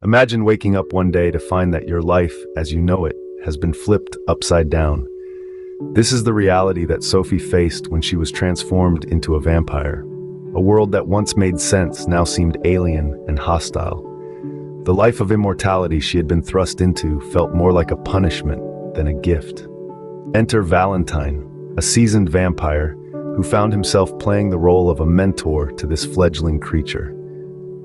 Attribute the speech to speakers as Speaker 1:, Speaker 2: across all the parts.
Speaker 1: Imagine waking up one day to find that your life, as you know it, has been flipped upside down. This is the reality that Sophie faced when she was transformed into a vampire. A world that once made sense now seemed alien and hostile. The life of immortality she had been thrust into felt more like a punishment than a gift. Enter Valentine, a seasoned vampire who found himself playing the role of a mentor to this fledgling creature.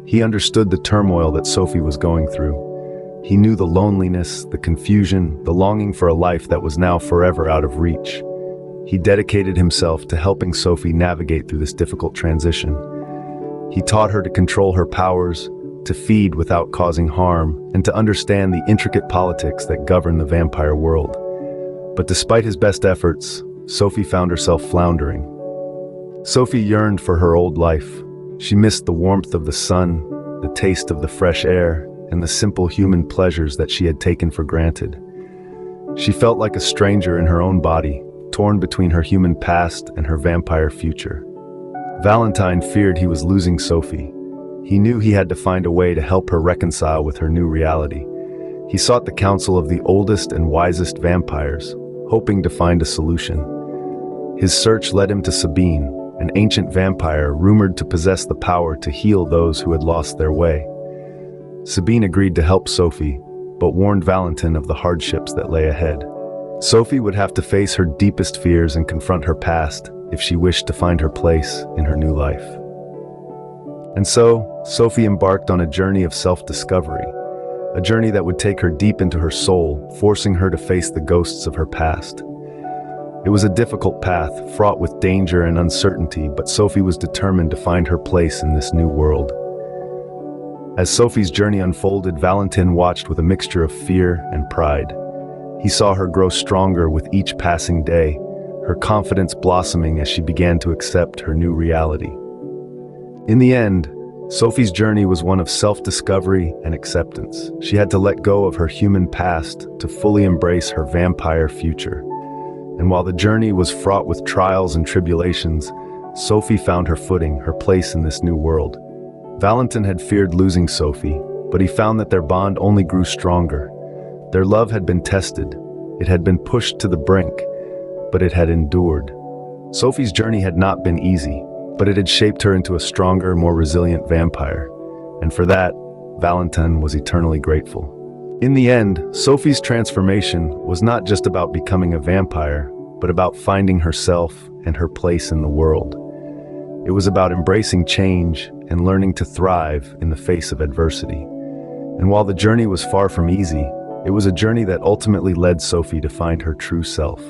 Speaker 1: He understood the turmoil that Sophie was going through. He knew the loneliness, the confusion, the longing for a life that was now forever out of reach. He dedicated himself to helping Sophie navigate through this difficult transition. He taught her to control her powers, to feed without causing harm, and to understand the intricate politics that govern the vampire world. But despite his best efforts, Sophie found herself floundering. Sophie yearned for her old life. She missed the warmth of the sun, the taste of the fresh air, and the simple human pleasures that she had taken for granted. She felt like a stranger in her own body, torn between her human past and her vampire future. Valentine feared he was losing Sophie. He knew he had to find a way to help her reconcile with her new reality. He sought the counsel of the oldest and wisest vampires, hoping to find a solution. His search led him to Sabine, an ancient vampire rumored to possess the power to heal those who had lost their way. Sabine agreed to help Sophie, but warned Valentine of the hardships that lay ahead. Sophie would have to face her deepest fears and confront her past if she wished to find her place in her new life. And so, Sophie embarked on a journey of self-discovery, a journey that would take her deep into her soul, forcing her to face the ghosts of her past. It was a difficult path, fraught with danger and uncertainty, but Sophie was determined to find her place in this new world. As Sophie's journey unfolded, Valentine watched with a mixture of fear and pride. He saw her grow stronger with each passing day, her confidence blossoming as she began to accept her new reality. In the end, Sophie's journey was one of self-discovery and acceptance. She had to let go of her human past to fully embrace her vampire future. And while the journey was fraught with trials and tribulations, Sophie found her footing, her place in this new world. Valentine had feared losing Sophie, but he found that their bond only grew stronger. Their love had been tested, it had been pushed to the brink, but it had endured. Sophie's journey had not been easy, but it had shaped her into a stronger, more resilient vampire. And for that, Valentine was eternally grateful. In the end, Sophie's transformation was not just about becoming a vampire, but about finding herself and her place in the world. It was about embracing change and learning to thrive in the face of adversity. And while the journey was far from easy, it was a journey that ultimately led Sophie to find her true self.